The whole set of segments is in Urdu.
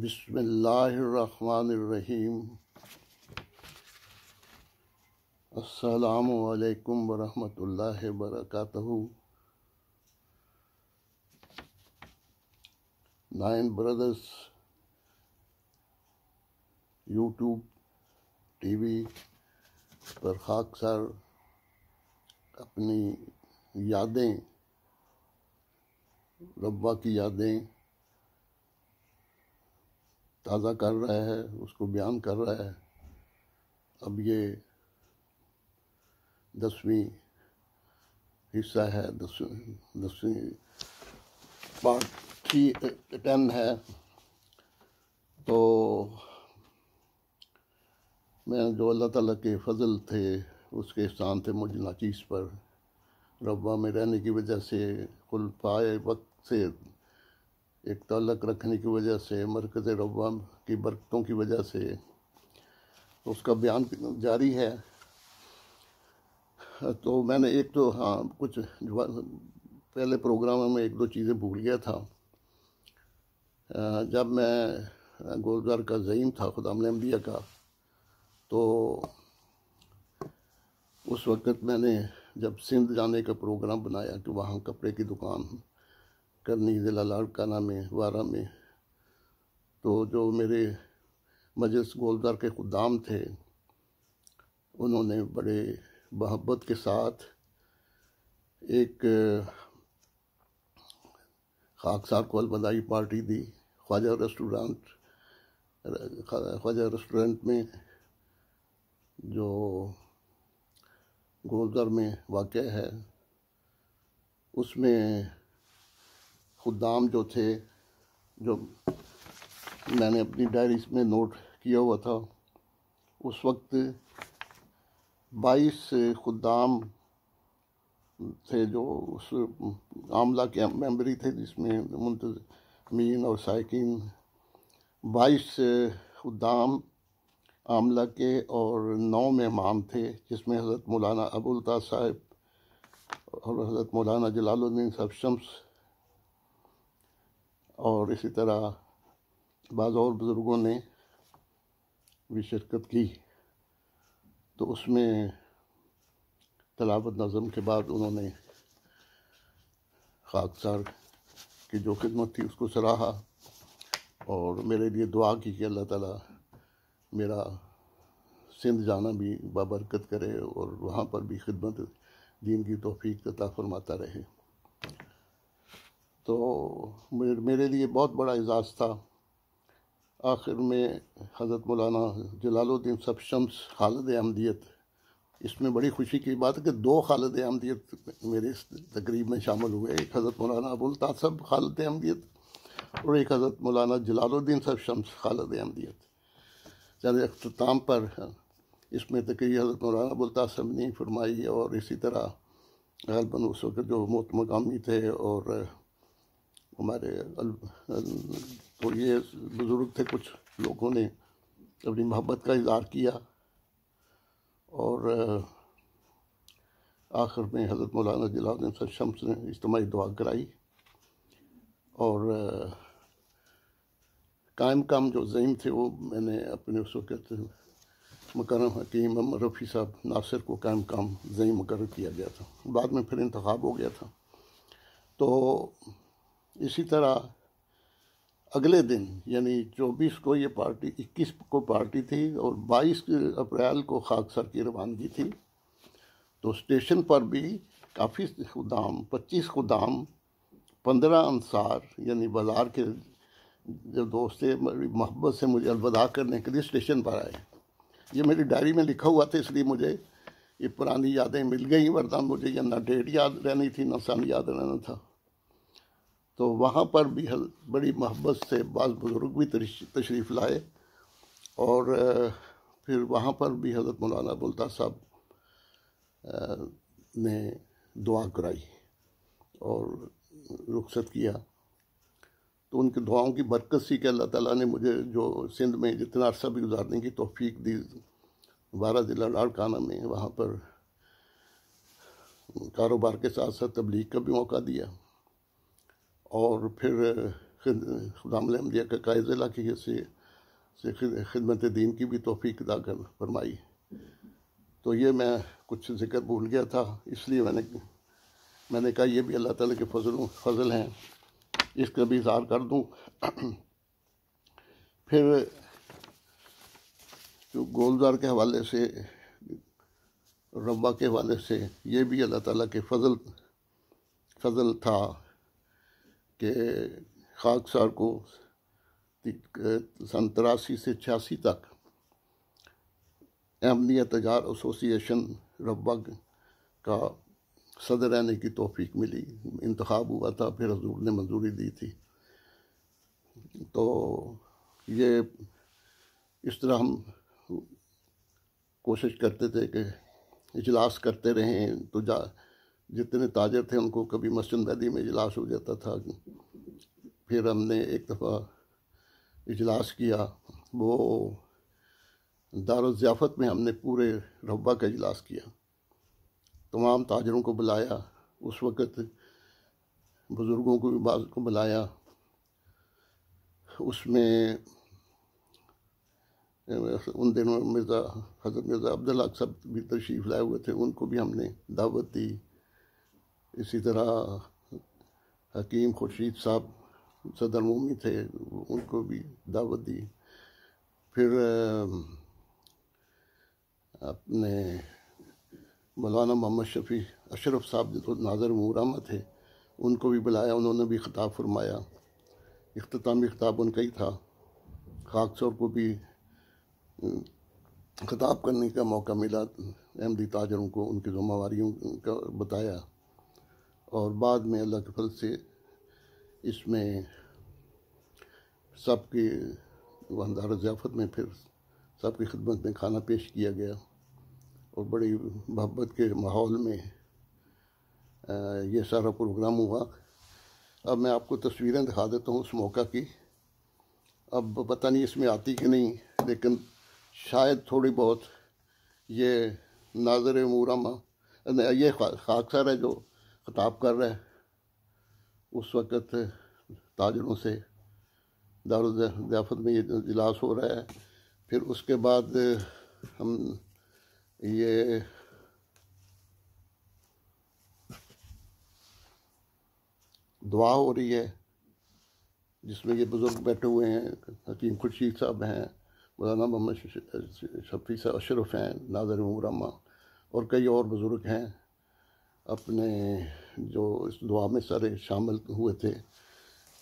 بسم اللہ الرحمن الرحیم۔ السلام علیکم ورحمۃ اللہ وبرکاتہ۔ 9 بردرز یوٹیوب ٹی وی پر خاکسار اپنی یادیں، ربا کی یادیں تازہ کر رہا ہے، اس کو بیان کر رہا ہے۔ اب یہ 10ویں حصہ ہے، 10ویں پارٹ 10 ہے۔ تو میں جو اللہ تعالیٰ کے فضل تھے، اس کے احسان تھے مجھے ناچیز پر، ربا میں رہنے کی وجہ سے، خلفائے وقت سے ایک تعلق رکھنے کی وجہ سے، مرکز ربا کی برکتوں کی وجہ سے اس کا بیان جاری ہے۔ تو میں نے کچھ پہلے پروگراموں میں 1-2 چیزیں بھول گیا تھا۔ جب میں گولزار کا زعیم تھا، خدام الانبیاء کا، تو اس وقت میں نے جب سندھ جانے کا پروگرام بنایا کہ وہاں کپڑے کی دکان کرنی، ضلع لاڑکانہ میں، وارہ میں، تو جو میرے مجلس گولزار کے خدام تھے، انہوں نے بڑے محبت کے ساتھ ایک خاکسار کو الوداعی پارٹی دی خواجہ ریسٹورنٹ میں، جو گولزار میں واقع ہے۔ اس میں خدام جو تھے، جو میں نے اپنی ڈائری میں نوٹ کیا ہوا تھا، اس وقت 22 خدام تھے جو اس عاملہ کے ممبری تھے، جس میں منتظمین اور سائقین 22 خدام عاملہ کے اور 9 مہمان تھے، جس میں حضرت مولانا ابوالطاہر صاحب اور حضرت مولانا جلال الدین صاحب شمس اور اسی طرح بعض اور بزرگوں نے بھی شرکت کی۔ تو اس میں تلاوت نظم کے بعد انہوں نے خاکسار کی جو خدمت تھی اس کو سراہا اور میرے لیے دعا کی کہ اللہ تعالیٰ میرا سندھ جانا بھی بابرکت کرے اور وہاں پر بھی خدمت دین کی توفیق عطا فرماتا رہے۔ تو میرے لیے بہت بڑا اعزاز تھا۔ آخر میں حضرت مولانا جلال الدین صاحب شمس خالد احمدیت، اس میں بڑی خوشی کی بات ہے کہ 2 خالد احمدیت میرے اس تقریب میں شامل ہوئے، ایک حضرت مولانا ابوالطاہر صاحب خالد احمدیت اور ایک حضرت مولانا جلال الدین صاحب شمس خالد احمدیت۔ چند اختتام پر اس میں تقریر حضرت مولانا ابوالطاہر صاحب نے فرمائی، اور اسی طرح غالباً اس وقت جو مقامی تھے اور ہمارے تو یہ بزرگ تھے، کچھ لوگوں نے اپنی محبت کا اظہار کیا، اور آخر میں حضرت مولانا جلال الدین صاحب شمس نے اجتماعی دعا کرائی، اور قائم کام جو زعیم تھے وہ میں نے اپنے اس وقت مکرم حکیم محمد رفیع صاحب ناصر کو قائم کام زعیم مقرر کیا گیا تھا، بعد میں پھر انتخاب ہو گیا تھا۔ تو اسی طرح اگلے دن یعنی 24 کو یہ پارٹی، 21 کو پارٹی تھی اور 22 اپریل کو خاکسار کی روانگی تھی۔ تو اسٹیشن پر بھی کافی خدام، 25 خدام، 15 انصار، یعنی بازار کے جو دوست تھے، محبت سے مجھے الوداع کرنے کے لیے اسٹیشن پر آئے۔ یہ میری ڈائری میں لکھا ہوا تھا، اس لیے مجھے یہ پرانی یادیں مل گئیں، ورنہ مجھے یہ نہ ڈیٹ یاد رہنی تھی نہ سن یاد رہنا تھا۔ تو وہاں پر بھی بڑی محبت سے بعض بزرگ بھی تشریف لائے، اور پھر وہاں پر بھی حضرت مولانا ابوالطاہر صاحب نے دعا کرائی اور رخصت کیا۔ تو ان کی دعاؤں کی برکت سی کہ اللہ تعالیٰ نے مجھے جو سندھ میں جتنا عرصہ بھی گزارنے کی توفیق دی، 12 ضلع لاڑکانہ میں، وہاں پر کاروبار کے ساتھ ساتھ تبلیغ کا بھی موقع دیا، اور پھر خدام الانبیاء کا قائد ضلع کی حیثیت سے خدمت دین کی بھی توفیق عطا فرمائی۔ تو یہ میں کچھ ذکر بھول گیا تھا، اس لیے میں نے کہا یہ بھی اللہ تعالیٰ کے فضل ہیں، اس کا بھی اظہار کر دوں۔ پھر جو گولزار کے حوالے سے، ربا کے حوالے سے، یہ بھی اللہ تعالیٰ کے فضل تھا کہ خاکسار کو سن 83 سے 86 تک احمدیہ تجار ایسوسی ایشن ربا کا صدر رہنے کی توفیق ملی، انتخاب ہوا تھا، پھر حضور نے منظوری دی تھی۔ تو یہ اس طرح ہم کوشش کرتے تھے کہ اجلاس کرتے رہیں، تو جتنے تاجر تھے ان کو کبھی مسجد نبوی میں اجلاس ہو جاتا تھا۔ پھر ہم نے ایک دفعہ اجلاس کیا، وہ دارالضیافت میں ہم نے پورے ربا کا اجلاس کیا، تمام تاجروں کو بلایا، اس وقت بزرگوں کو بھی بعض کو بلایا۔ اس میں ان دنوں حضرت مرزا عبدالحق صاحب بھی تشریف لائے ہوئے تھے، ان کو بھی ہم نے دعوت دی۔ اسی طرح حکیم خورشید صاحب صدر مومی تھے، ان کو بھی دعوت دی۔ پھر اپنے مولانا محمد شفیع اشرف صاحب جو ناظر امور تھے، ان کو بھی بلایا، انہوں نے بھی خطاب فرمایا، اختتامی خطاب ان کا ہی تھا۔ خاکسار کو بھی خطاب کرنے کا موقع ملا، احمدی تاجروں کو ان کی ذمہ داریوں کا بتایا، اور بعد میں اللہ کے فضل سے اس میں سب کی دار ضیافت میں پھر سب کی خدمت میں کھانا پیش کیا گیا، اور بڑی محبت کے ماحول میں یہ سارا پروگرام ہوا۔ اب میں آپ کو تصویریں دکھا دیتا ہوں اس موقع کی، اب پتہ نہیں اس میں آتی کہ نہیں، لیکن شاید تھوڑی بہت یہ ناظر امورامہ، یہ خاکسار ہے جو خطاب کر رہا ہے، اس وقت تاجروں سے دارالضیافت میں یہ اجلاس ہو رہا ہے۔ پھر اس کے بعد ہم یہ دعا ہو رہی ہے، جس میں یہ بزرگ بیٹھے ہوئے ہیں، حکیم خورشید صاحب ہیں، مولانا محمد شفیع صاحب اشرف ہیں، ناظر امورامہ، اور کئی اور بزرگ ہیں اپنے جو اس دعا میں سارے شامل ہوئے تھے۔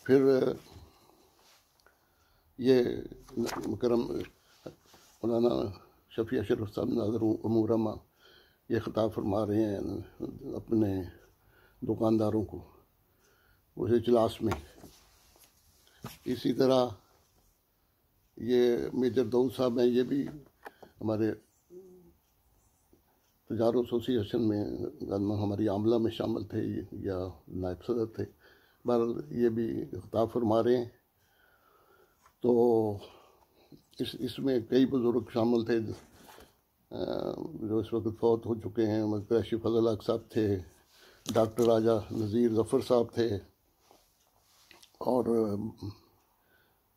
پھر یہ مکرم مولانا شفیع اشرف صاحب ناظر امورامہ یہ خطاب فرما رہے ہیں اپنے دکانداروں کو اس اجلاس میں۔ اسی طرح یہ میجر داؤد صاحب ہیں، یہ بھی ہمارے تجار ایسوسی ایشن میں ہماری عاملہ میں شامل تھے یا نائب صدر تھے، بہرحال یہ بھی خطاب فرما رہے ہیں۔ تو اس میں کئی بزرگ شامل تھے جو اس وقت فوت ہو چکے ہیں، قریشی فضل حق صاحب تھے، ڈاکٹر راجہ نذیر ظفر صاحب تھے، اور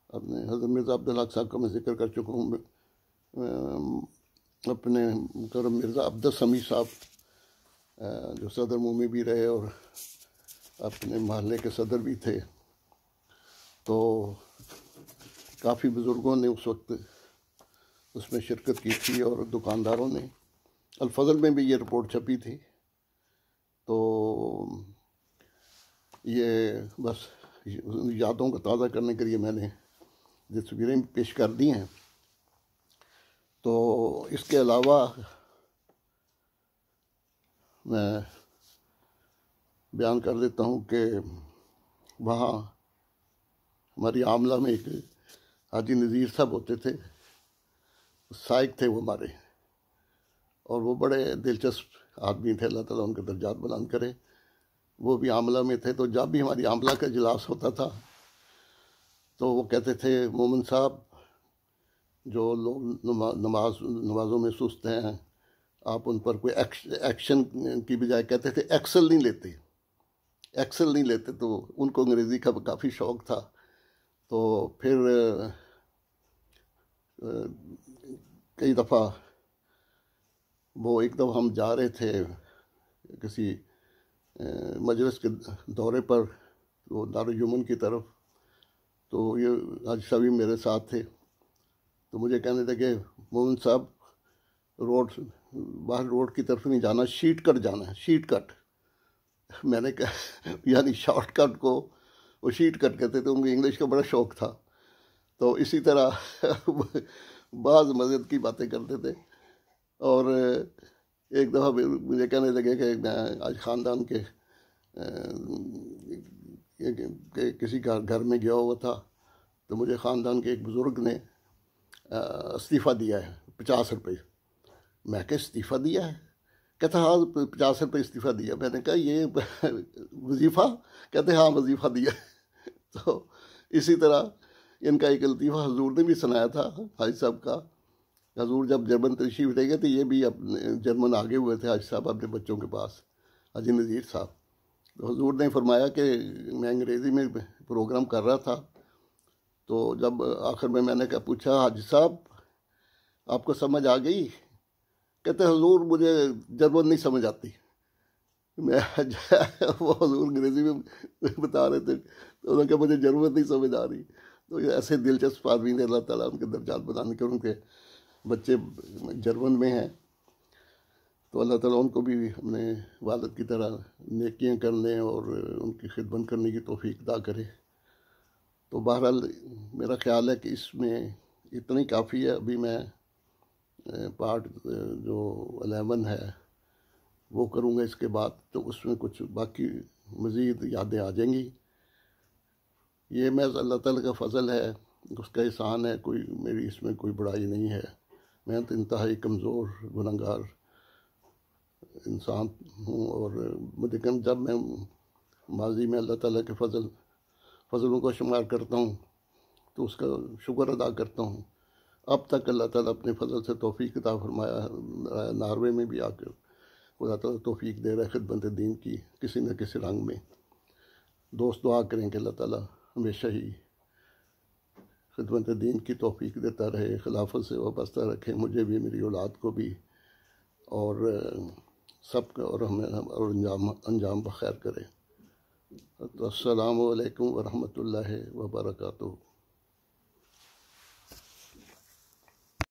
اپنے حضرت مرزا عبدالحق صاحب کا میں ذکر کر چکا ہوں، اپنے مکرم مرزا عبد السمیع صاحب جو صدر مومی بھی رہے اور اپنے محلے کے صدر بھی تھے۔ تو کافی بزرگوں نے اس وقت اس میں شرکت کی تھی، اور دکانداروں نے الفضل میں بھی یہ رپورٹ چھپی تھی۔ تو یہ بس یادوں کو تازہ کرنے کے لیے میں نے یہ تصویریں پیش کر دی ہیں۔ تو اس کے علاوہ میں بیان کر دیتا ہوں کہ وہاں ہماری عاملہ میں ایک حاجی نذیر صاحب ہوتے تھے، سائق تھے وہ ہمارے، اور وہ بڑے دلچسپ آدمی تھے، اللہ تعالیٰ ان کے درجات بلند کرے۔ وہ بھی عاملہ میں تھے، تو جب بھی ہماری عاملہ کا اجلاس ہوتا تھا تو وہ کہتے تھے مومن صاحب، جو لوگ نمازوں میں سست ہیں، آپ ان پر کوئی ایکشن کی بجائے کہتے تھے ایکسل نہیں لیتے۔ تو ان کو انگریزی کا کافی شوق تھا، تو پھر کئی دفعہ وہ ایک دفعہ ہم جا رہے تھے کسی مجلس کے دورے پر، وہ دارالجمن کی طرف، تو یہ حاجی صاحب میرے ساتھ تھے، تو مجھے کہنے لگے مومن صاحب باہر روڈ کی طرف نہیں جانا، شیٹ کٹ جانا ہے، شیٹ کٹ۔ میں نے کہا یعنی شارٹ کٹ کو وہ شیٹ کٹ کہتے تھے، ان کو انگلش کا بڑا شوق تھا، تو اسی طرح بعض مزید کی باتیں کرتے تھے۔ اور ایک دفعہ مجھے کہنے لگے کہ میں آج خاندان کے کسی گھر میں گیا ہوا تھا، تو مجھے خاندان کے ایک بزرگ نے استعفیٰ دیا ہے 50 روپے۔ میں کہ استعفیٰ دیا ہے؟ کہتا ہاں 50 روپے استعفیٰ دیا۔ میں نے کہا یہ وظیفہ؟ کہتے ہاں وظیفہ دیا۔ تو اسی طرح ان کا ایک لطیفہ حضور نے بھی سنایا تھا حاجی صاحب کا۔ حضور جب جرمن تشریف لے گئے تھے، یہ بھی اپنے جرمن آگے ہوئے تھے حاجی صاحب اپنے بچوں کے پاس، حاجی نذیر صاحب۔ تو حضور نے فرمایا کہ میں انگریزی میں پروگرام کر رہا تھا، تو جب آخر میں نے پوچھا حاجی صاحب آپ کو سمجھ آ گئی؟ کہتے حضور مجھے جرمن نہیں سمجھ آتی۔ میں وہ حضور انگریزی میں بتا رہے تھے، تو انہوں نے کہا مجھے جرمن نہیں سمجھ آ رہی۔ تو ایسے دلچسپ آدمی نے، اللہ تعالیٰ ان کے درجات بنانے کے، ان کے بچے جرمن میں ہیں، تو اللہ تعالیٰ ان کو بھی اپنے والد کی طرح نیکیاں کرنے اور ان کی خدمت کرنے کی توفیق عطا کرے۔ تو بہرحال میرا خیال ہے کہ اس میں اتنا ہی کافی ہے۔ ابھی میں پارٹ جو 11 ہے وہ کروں گا اس کے بعد، تو اس میں کچھ باقی مزید یادیں آ جائیں گی۔ یہ محض اللہ تعالیٰ کا فضل ہے، اس کا احسان ہے، کوئی میری اس میں کوئی بڑائی نہیں ہے۔ میں تو انتہائی کمزور گنہگار انسان ہوں، اور لیکن جب میں ماضی میں اللہ تعالیٰ کے فضلوں کو شمار کرتا ہوں تو اس کا شکر ادا کرتا ہوں۔ اب تک اللہ تعالیٰ اپنے فضل سے توفیق عطا فرمایا ہے۔ ناروے میں بھی آ کر اللہ تعالیٰ توفیق دے رہا ہے خدمت دین کی کسی نہ کسی رنگ میں۔ دوست دعا کریں کہ اللہ تعالیٰ ہمیشہ ہی خدمت دین کی توفیق دیتا رہے، خلافت سے وابستہ رکھے مجھے بھی، میری اولاد کو بھی، اور سب کا، اور ہمیں اور انجام بخیر کرے۔ السلام علیکم ورحمۃ اللہ وبرکاتہ۔